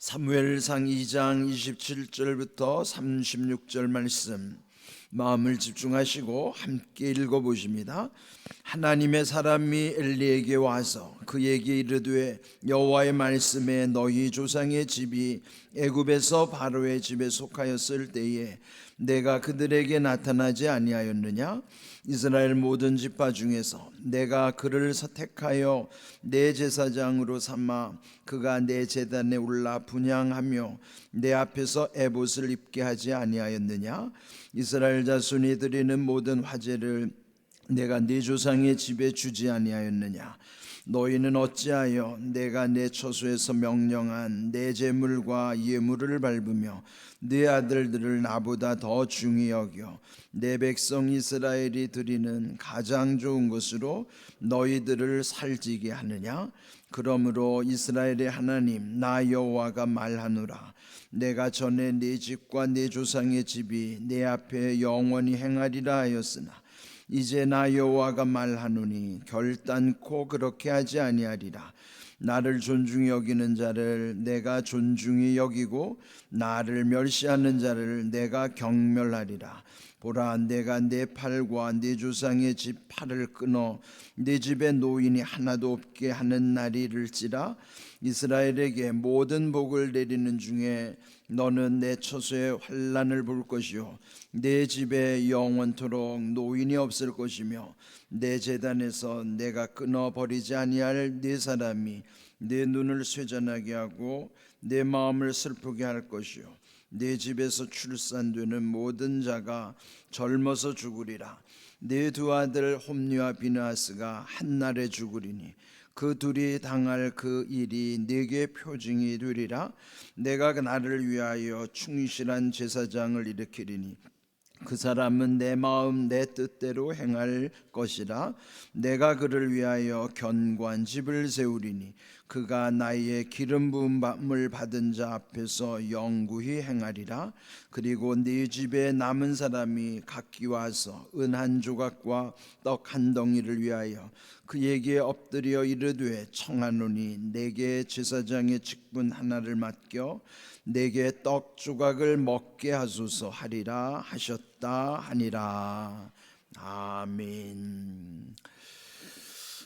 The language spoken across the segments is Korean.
사무엘상 2장 27절부터 36절 말씀 마음을 집중하시고 함께 읽어보십니다. 하나님의 사람이 엘리에게 와서 그에게 이르되 여호와의 말씀에 너희 조상의 집이 애굽에서 바로의 집에 속하였을 때에 내가 그들에게 나타나지 아니하였느냐? 이스라엘 모든 지파 중에서 내가 그를 선택하여 내 제사장으로 삼아 그가 내 제단에 올라 분향하며 내 앞에서 에봇을 입게 하지 아니하였느냐? 이스라엘 자손이 드리는 모든 화제를 내가 네 조상의 집에 주지 아니하였느냐? 너희는 어찌하여 내가 내 처소에서 명령한 내 제물과 예물을 밟으며 네 아들들을 나보다 더 중히 여겨 내 백성 이스라엘이 드리는 가장 좋은 것으로 너희들을 살찌게 하느냐? 그러므로 이스라엘의 하나님 나 여호와가 말하노라. 내가 전에 네 집과 네 조상의 집이 내 앞에 영원히 행하리라 하였으나 이제 나 여호와가 말하노니 결단코 그렇게 하지 아니하리라. 나를 존중히 여기는 자를 내가 존중히 여기고 나를 멸시하는 자를 내가 경멸하리라. 보라, 내가 내 팔과 내 조상의 집 팔을 끊어 내 집에 노인이 하나도 없게 하는 날이 이를지라. 이스라엘에게 모든 복을 내리는 중에 너는 내 처소에 환난을 볼 것이요 내 집에 영원토록 노인이 없을 것이며 내 제단에서 내가 끊어버리지 아니할 네 사람이 내 눈을 쇠잔하게 하고 내 마음을 슬프게 할 것이요 내 집에서 출산되는 모든 자가 젊어서 죽으리라. 내 두 아들 홈리와 비느하스가 한날에 죽으리니 그 둘이 당할 그 일이 내게 표징이 되리라. 내가 나를 위하여 충실한 제사장을 일으키리니 그 사람은 내 마음 내 뜻대로 행할 것이라. 내가 그를 위하여 견고한 집을 세우리니 그가 나의 기름 부음을 받은 자 앞에서 영구히 행하리라. 그리고 네 집에 남은 사람이 각기 와서 은 한 조각과 떡 한 덩이를 위하여 그에게 엎드려 이르되 청하노니 내게 제사장의 직분 하나를 맡겨 내게 떡 조각을 먹게 하소서 하리라 하셨다 하니라. 아멘.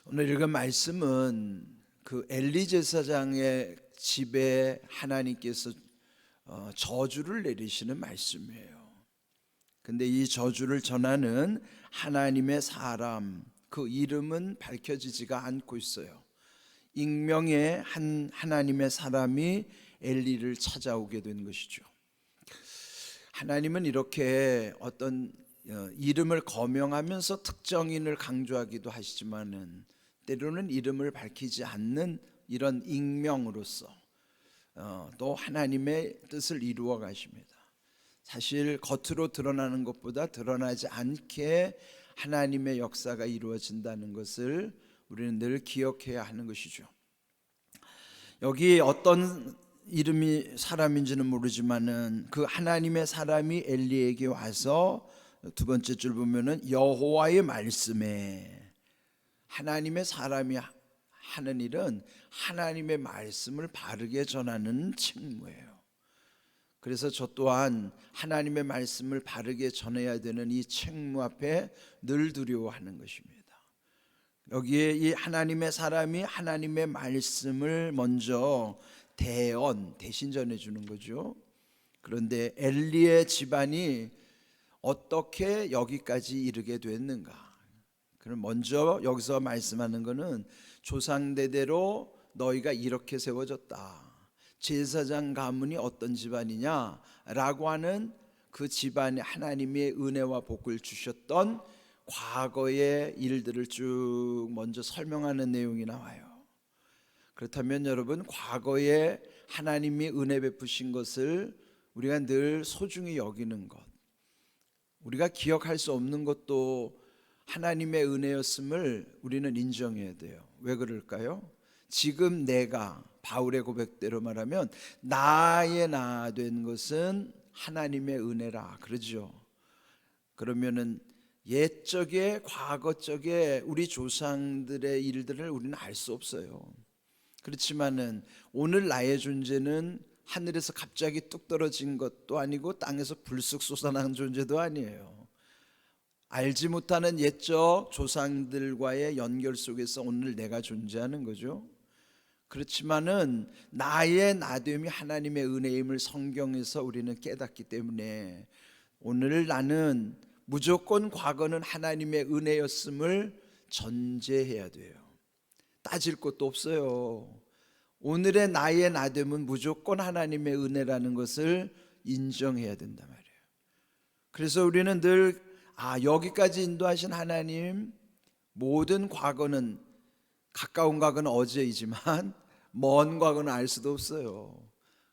오늘 읽은 말씀은 그 엘리 제사장의 집에 하나님께서 저주를 내리시는 말씀이에요. 근데 이 저주를 전하는 하나님의 사람, 그 이름은 밝혀지지가 않고 있어요. 익명의 한 하나님의 사람이 엘리를 찾아오게 된 것이죠. 하나님은 이렇게 어떤 이름을 거명하면서 특정인을 강조하기도 하시지만은 때로는 이름을 밝히지 않는 이런 익명으로서 또 하나님의 뜻을 이루어 가십니다. 사실 겉으로 드러나는 것보다 드러나지 않게 하나님의 역사가 이루어진다는 것을 우리는 늘 기억해야 하는 것이죠. 여기 어떤 이름이 사람인지는 모르지만은 그 하나님의 사람이 엘리에게 와서 두 번째 줄 보면은 여호와의 말씀에, 하나님의 사람이 하는 일은 하나님의 말씀을 바르게 전하는 책무예요. 그래서 저 또한 하나님의 말씀을 바르게 전해야 되는 이 책무 앞에 늘 두려워하는 것입니다. 여기에 이 하나님의 사람이 하나님의 말씀을 먼저 대신 전해주는 거죠. 그런데 엘리의 집안이 어떻게 여기까지 이르게 됐는가? 그럼 먼저 여기서 말씀하는 것은 조상대대로 너희가 이렇게 세워졌다. 제사장 가문이 어떤 집안이냐라고 하는 그 집안에 하나님의 은혜와 복을 주셨던 과거의 일들을 쭉 먼저 설명하는 내용이 나와요. 그렇다면 여러분, 과거에 하나님이 은혜 베푸신 것을 우리가 늘 소중히 여기는 것, 우리가 기억할 수 없는 것도 하나님의 은혜였음을 우리는 인정해야 돼요. 왜 그럴까요? 지금 내가 바울의 고백대로 말하면 나의 나 된 것은 하나님의 은혜라 그러죠. 그러면은 옛적에 과거적에 우리 조상들의 일들을 우리는 알 수 없어요. 그렇지만은 오늘 나의 존재는 하늘에서 갑자기 뚝 떨어진 것도 아니고 땅에서 불쑥 솟아난 존재도 아니에요. 알지 못하는 옛적 조상들과의 연결 속에서 오늘 내가 존재하는 거죠. 그렇지만은 나의 나됨이 하나님의 은혜임을 성경에서 우리는 깨닫기 때문에 오늘 나는 무조건 과거는 하나님의 은혜였음을 전제해야 돼요. 따질 것도 없어요. 오늘의 나의 나됨은 무조건 하나님의 은혜라는 것을 인정해야 된단 말이에요. 그래서 우리는 늘 여기까지 인도하신 하나님, 모든 과거는, 가까운 과거는 어제이지만 먼 과거는 알 수도 없어요.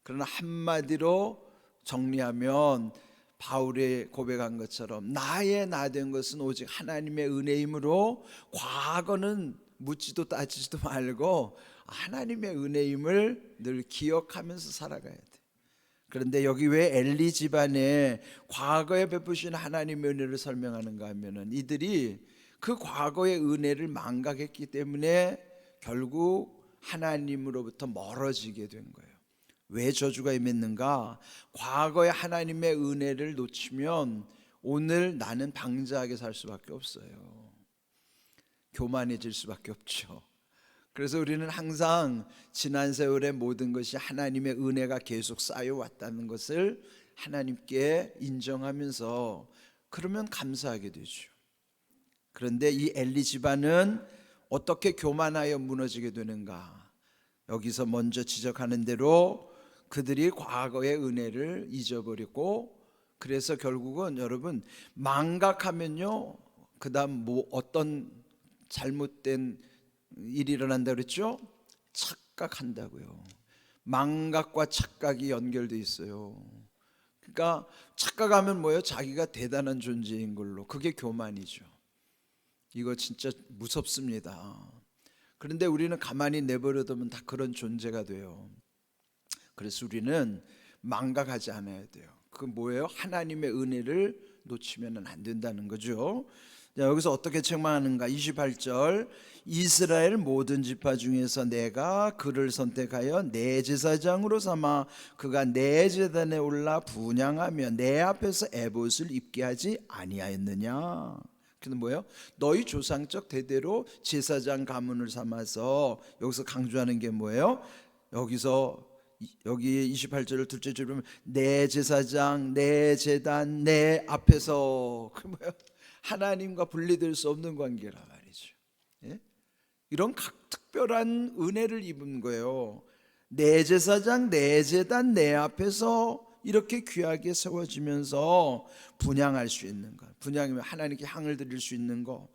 그러나 한마디로 정리하면 바울이 고백한 것처럼 나의 나된 것은 오직 하나님의 은혜이므로 과거는 묻지도 따지지도 말고 하나님의 은혜임을 늘 기억하면서 살아가야 돼. 그런데 여기 왜 엘리 집안에 과거에 베푸신 하나님의 은혜를 설명하는가 하면은 이들이 그 과거의 은혜를 망각했기 때문에 결국 하나님으로부터 멀어지게 된 거예요. 왜 저주가 임했는가? 과거의 하나님의 은혜를 놓치면 오늘 나는 방자하게 살 수밖에 없어요. 교만해질 수밖에 없죠. 그래서 우리는 항상 지난 세월의 모든 것이 하나님의 은혜가 계속 쌓여왔다는 것을 하나님께 인정하면서 그러면 감사하게 되죠. 그런데 이 엘리 집안은 어떻게 교만하여 무너지게 되는가? 여기서 먼저 지적하는 대로 그들이 과거의 은혜를 잊어버리고, 그래서 결국은 여러분 망각하면요, 그 다음 어떤 잘못된 일이 일어난다 그랬죠? 착각한다고요. 망각과 착각이 연결돼 있어요. 그러니까 착각하면 뭐예요? 자기가 대단한 존재인 걸로. 그게 교만이죠. 이거 진짜 무섭습니다. 그런데 우리는 가만히 내버려두면 다 그런 존재가 돼요. 그래서 우리는 망각하지 않아야 돼요. 그 뭐예요? 하나님의 은혜를 놓치면 안 된다는 거죠. 자, 여기서 어떻게 책망하는가? 28절, 이스라엘 모든 지파 중에서 내가 그를 선택하여 내 제사장으로 삼아 그가 내 제단에 올라 분향하며 내 앞에서 에봇을 입게 하지 아니하였느냐? 근데 뭐예요? 너희 조상적 대대로 제사장 가문을 삼아서, 여기서 강조하는 게 뭐예요? 여기 28절을 둘째 줄에 보면 내 제사장, 내 제단, 내 앞에서, 그 뭐예요? 하나님과 분리될 수 없는 관계라 말이죠. 예? 이런 각 특별한 은혜를 입은 거예요. 내 제사장, 내 제단, 내 앞에서 이렇게 귀하게 세워지면서 분향할 수 있는 것. 분향이면 하나님께 향을 드릴 수 있는 것.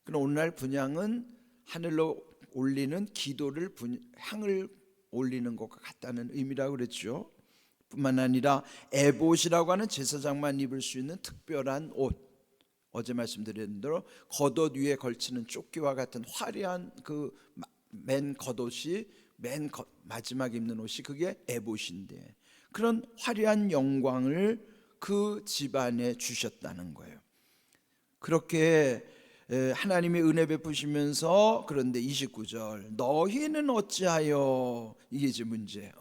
그럼 오늘날 분향은 하늘로 올리는 기도를 향을 올리는 것과 같다는 의미라고 그랬죠. 뿐만 아니라 에봇이라고 하는 제사장만 입을 수 있는 특별한 옷. 어제 말씀드린 대로 겉옷 위에 걸치는 조끼와 같은 화려한 그 맨 겉옷이 마지막 입는 옷이 그게 에봇인데, 그런 화려한 영광을 그 집안에 주셨다는 거예요. 그렇게 하나님의 은혜 베푸시면서, 그런데 29절 너희는 어찌하여, 이게 이제 문제예요.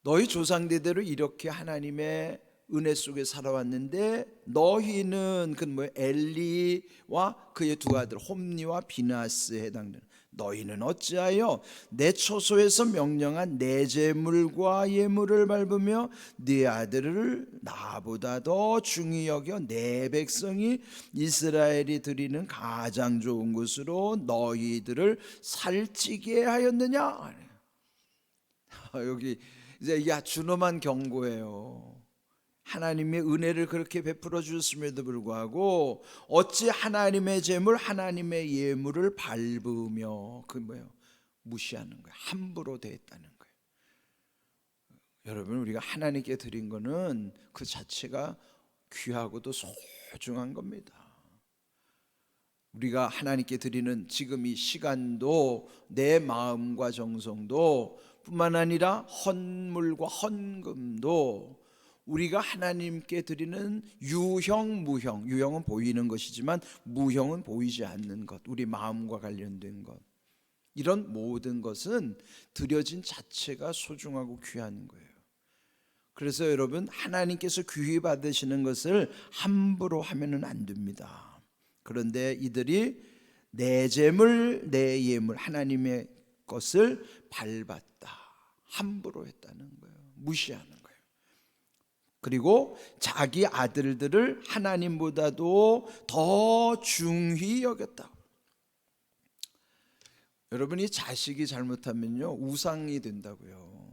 너희 조상대대로 이렇게 하나님의 은혜 속에 살아왔는데 너희는, 그 뭐예요? 엘리와 그의 두 아들 홈니와 비나스에 해당되는 너희는 어찌하여 내 처소에서 명령한 내 제물과 예물을 밟으며 네 아들을 나보다 더 중히 여겨 내 백성이 이스라엘이 드리는 가장 좋은 것으로 너희들을 살찌게 하였느냐? 여기 이제 이게 준엄한 경고예요. 하나님의 은혜를 그렇게 베풀어 주셨음에도 불구하고 어찌 하나님의 제물, 하나님의 예물을 밟으며, 그 뭐예요? 무시하는 거예요. 함부로 대했다는 거예요. 여러분, 우리가 하나님께 드린 거는 그 자체가 귀하고도 소중한 겁니다. 우리가 하나님께 드리는 지금 이 시간도, 내 마음과 정성도, 뿐만 아니라 헌물과 헌금도 우리가 하나님께 드리는 유형, 무형, 유형은 보이는 것이지만 무형은 보이지 않는 것, 우리 마음과 관련된 것, 이런 모든 것은 드려진 자체가 소중하고 귀한 거예요. 그래서 여러분, 하나님께서 귀히 받으시는 것을 함부로 하면은 안 됩니다. 그런데 이들이 내 재물 내 예물 하나님의 것을 밟았다, 함부로 했다는 거예요. 무시하는 거예요. 그리고 자기 아들들을 하나님보다도 더 중히 여겼다. 여러분이 자식이 잘못하면요, 우상이 된다고요.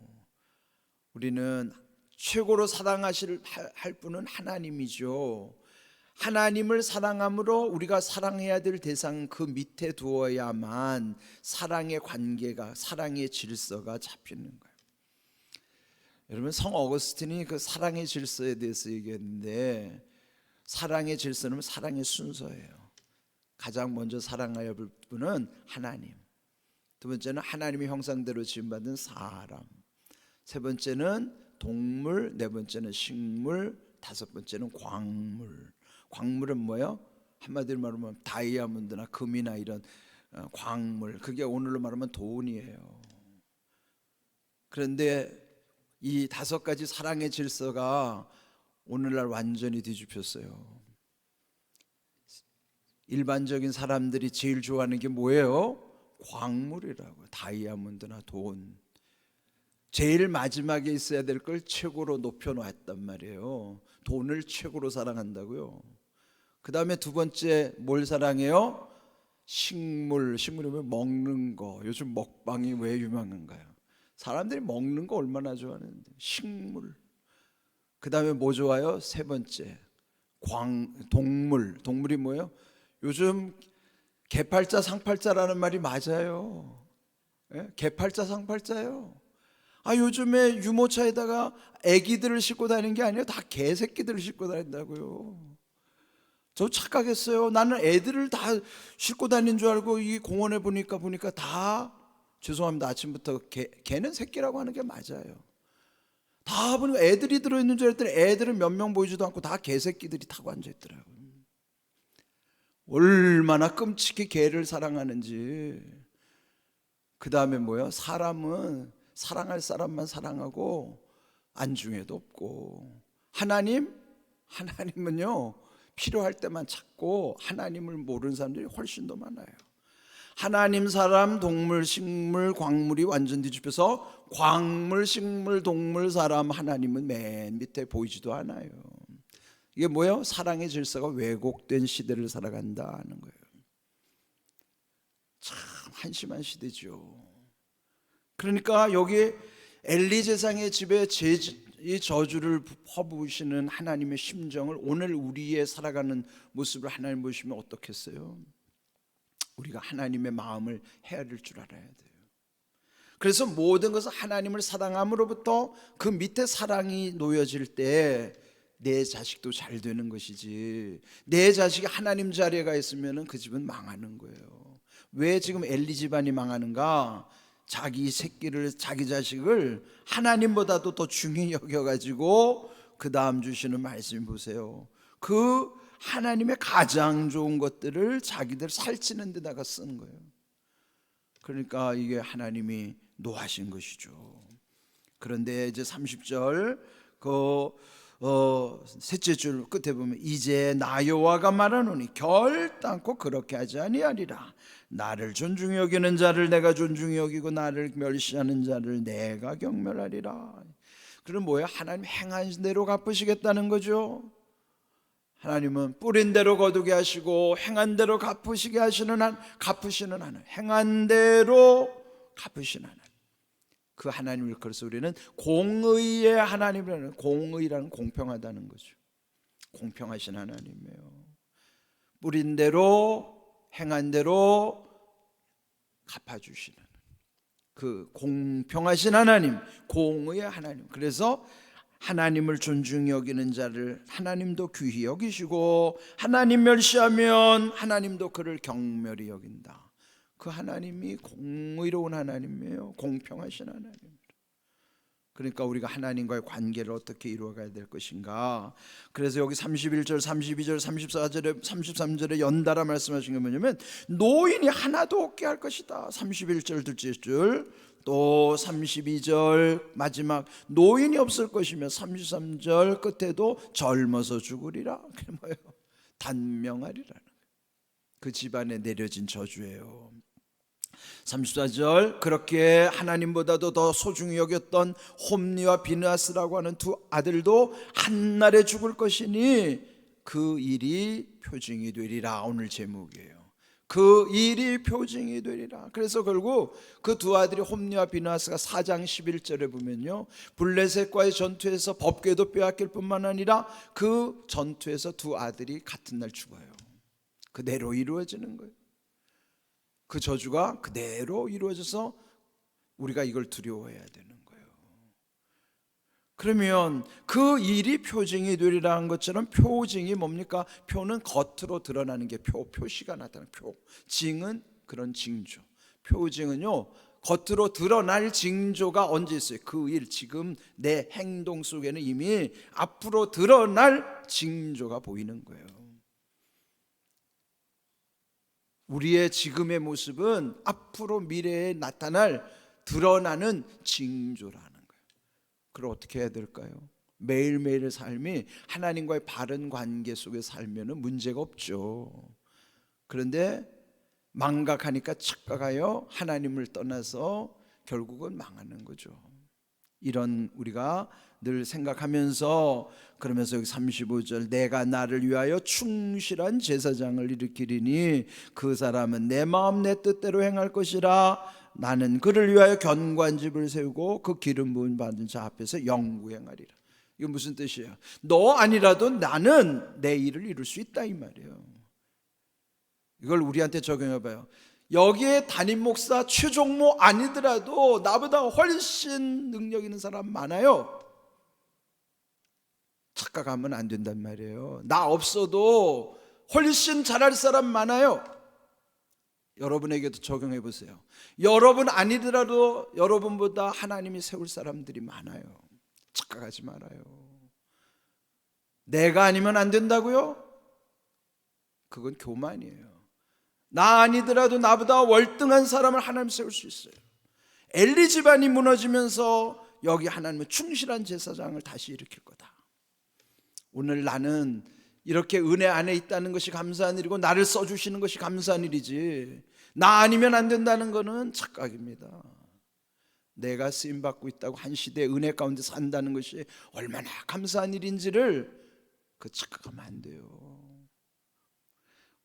우리는 최고로 사랑하실 할 분은 하나님이죠. 하나님을 사랑함으로 우리가 사랑해야 될 대상 그 밑에 두어야만 사랑의 관계가, 사랑의 질서가 잡히는 거예요. 여러분, 성 어거스틴이 그 사랑의 질서에 대해서 얘기했는데, 사랑의 질서는 사랑의 순서예요. 가장 먼저 사랑해야 할 분은 하나님, 두 번째는 하나님의 형상대로 지음받은 사람, 세 번째는 동물, 네 번째는 식물, 다섯 번째는 광물. 광물은 뭐예요? 한마디로 말하면 다이아몬드나 금이나 이런 광물, 그게 오늘로 말하면 돈이에요. 그런데 이 다섯 가지 사랑의 질서가 오늘날 완전히 뒤집혔어요. 일반적인 사람들이 제일 좋아하는 게 뭐예요? 광물이라고, 다이아몬드나 돈. 제일 마지막에 있어야 될 걸 최고로 높여놨단 말이에요. 돈을 최고로 사랑한다고요. 그 다음에 두 번째 뭘 사랑해요? 식물. 식물이면 먹는 거. 요즘 먹방이 왜 유명한가요? 사람들이 먹는 거 얼마나 좋아하는데. 식물. 그 다음에 뭐 좋아요? 세 번째 동물. 동물이 뭐예요? 요즘 개팔자 상팔자라는 말이 맞아요. 예? 개팔자 상팔자예요. 요즘에 유모차에다가 애기들을 싣고 다니는 게 아니에요. 다 개새끼들을 싣고 다닌다고요. 저 착각했어요. 나는 애들을 다 싣고 다니는 줄 알고 이 공원에 보니까 다, 죄송합니다, 아침부터 개는 새끼라고 하는 게 맞아요. 다 보니까 애들이 들어있는 줄 알았더니 애들은 몇 명 보이지도 않고 다 개새끼들이 타고 앉아있더라고요. 얼마나 끔찍히 개를 사랑하는지. 그 다음에 뭐예요? 사람은 사랑할 사람만 사랑하고 안중에도 없고, 하나님은요 필요할 때만 찾고 하나님을 모르는 사람들이 훨씬 더 많아요. 하나님, 사람, 동물, 식물, 광물이 완전 뒤집혀서 광물, 식물, 동물, 사람, 하나님은 맨 밑에 보이지도 않아요. 이게 뭐예요? 사랑의 질서가 왜곡된 시대를 살아간다는 거예요. 참 한심한 시대죠. 그러니까 여기 엘리 제사장의 집에 이 저주를 퍼부으시는 하나님의 심정을 오늘 우리의 살아가는 모습을 하나님 보시면 어떻겠어요? 우리가 하나님의 마음을 헤아릴 줄 알아야 돼요. 그래서 모든 것은 하나님을 사랑함으로부터 그 밑에 사랑이 놓여질 때 내 자식도 잘 되는 것이지, 내 자식이 하나님 자리에 가 있으면 그 집은 망하는 거예요. 왜 지금 엘리 집안이 망하는가? 자기 새끼를, 자기 자식을 하나님보다도 더 중히 여겨가지고 그 다음 주시는 말씀 보세요. 그 하나님의 가장 좋은 것들을 자기들 살찌는 데다가 쓰는 거예요. 그러니까 이게 하나님이 노하신 것이죠. 그런데 이제 30절 셋째 줄 끝에 보면, 이제 나 여호와가 말하노니 결단코 그렇게 하지 아니하리라. 나를 존중히 여기는 자를 내가 존중히 여기고 나를 멸시하는 자를 내가 경멸하리라. 그럼 뭐예요? 하나님 행한 대로 갚으시겠다는 거죠. 하나님은 뿌린 대로 거두게 하시고 행한 대로 갚으시게 하시는 갚으시는 하나님, 행한 대로 갚으시는 하나님, 그 하나님을, 그래서 우리는 공의의 하나님이라는, 공의라는 공평하다는 거죠. 공평하신 하나님이에요. 뿌린 대로 행한 대로 갚아주시는 그 공평하신 하나님, 공의의 하나님. 그래서 하나님을 존중히 여기는 자를 하나님도 귀히 여기시고, 하나님 멸시하면 하나님도 그를 경멸히 여긴다. 그 하나님이 공의로운 하나님이에요. 공평하신 하나님. 그러니까 우리가 하나님과의 관계를 어떻게 이루어가야 될 것인가. 그래서 여기 31절, 32절, 34절에 33절에 연달아 말씀하신 게 뭐냐면 노인이 하나도 없게 할 것이다. 31절 둘째 줄, 또 32절 마지막 노인이 없을 것이며 33절 끝에도 젊어서 죽으리라. 그게 뭐예요? 단명하리라는 거예요. 그 집안에 내려진 저주예요. 34절 그렇게 하나님보다도 더 소중히 여겼던 홈리와 비느하스라고 하는 두 아들도 한날에 죽을 것이니 그 일이 표징이 되리라. 오늘 제목이에요. 그 일이 표징이 되리라. 그래서 결국 그 두 아들이 홈리와 비느하스가 4장 11절에 보면요, 블레셋과의 전투에서 법궤도 빼앗길 뿐만 아니라 그 전투에서 두 아들이 같은 날 죽어요. 그대로 이루어지는 거예요. 그 저주가 그대로 이루어져서 우리가 이걸 두려워해야 되는 거예요. 그러면 그 일이 표징이 되리라는 것처럼, 표징이 뭡니까? 표는 겉으로 드러나는 게 표시가 나타나는 표. 징은 그런 징조. 표징은요, 겉으로 드러날 징조가 언제 있어요? 그 일, 지금 내 행동 속에는 이미 앞으로 드러날 징조가 보이는 거예요. 우리의 지금의 모습은 앞으로 미래에 나타날 드러나는 징조라는 거예요. 그럼 어떻게 해야 될까요? 매일매일의 삶이 하나님과의 바른 관계 속에 살면 문제가 없죠. 그런데 망각하니까 착각하여 하나님을 떠나서 결국은 망하는 거죠. 이런 우리가 늘 생각하면서, 그러면서 여기 35절 내가 나를 위하여 충실한 제사장을 일으키리니 그 사람은 내 마음 내 뜻대로 행할 것이라. 나는 그를 위하여 견관집을 세우고 그 기름 부음 받은 자 앞에서 영구행하리라. 이거 무슨 뜻이에요? 너 아니라도 나는 내 일을 이룰 수 있다 이 말이에요. 이걸 우리한테 적용해 봐요. 여기에 담임 목사 최종모 아니더라도 나보다 훨씬 능력 있는 사람 많아요. 착각하면 안 된단 말이에요. 나 없어도 훨씬 잘할 사람 많아요. 여러분에게도 적용해 보세요. 여러분 아니더라도 여러분보다 하나님이 세울 사람들이 많아요. 착각하지 말아요. 내가 아니면 안 된다고요? 그건 교만이에요. 나 아니더라도 나보다 월등한 사람을 하나님 세울 수 있어요. 엘리 집안이 무너지면서 여기 하나님은 충실한 제사장을 다시 일으킬 거다. 오늘 나는 이렇게 은혜 안에 있다는 것이 감사한 일이고 나를 써주시는 것이 감사한 일이지, 나 아니면 안 된다는 것은 착각입니다. 내가 쓰임받고 있다고 한 시대의 은혜 가운데 산다는 것이 얼마나 감사한 일인지를 그 착각하면 안 돼요.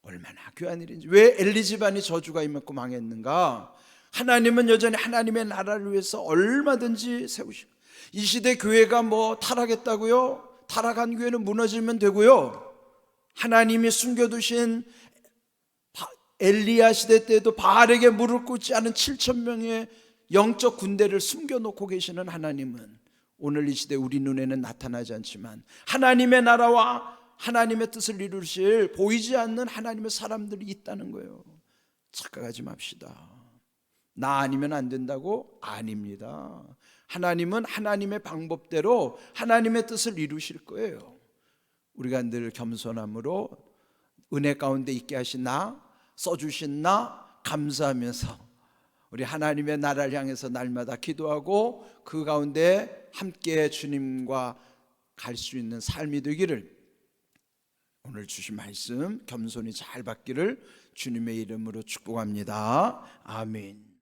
얼마나 귀한 일인지. 왜 엘리 집안이 저주가 임했고 망했는가? 하나님은 여전히 하나님의 나라를 위해서 얼마든지 세우시고, 이 시대 교회가 뭐 타락했다고요? 타락한 교회는 무너지면 되고요, 하나님이 숨겨두신 엘리야 시대 때도 바알에게 무릎 꿇지 않은 7,000명의 영적 군대를 숨겨놓고 계시는 하나님은 오늘 이 시대 우리 눈에는 나타나지 않지만 하나님의 나라와 하나님의 뜻을 이루실 보이지 않는 하나님의 사람들이 있다는 거예요. 착각하지 맙시다. 나 아니면 안 된다고? 아닙니다. 하나님은 하나님의 방법대로 하나님의 뜻을 이루실 거예요. 우리가 늘 겸손함으로 은혜 가운데 있게 하신 나, 써주신 나 감사하면서 우리 하나님의 나라를 향해서 날마다 기도하고 그 가운데 함께 주님과 갈 수 있는 삶이 되기를, 오늘 주신 말씀 겸손히 잘 받기를 주님의 이름으로 축복합니다. 아멘.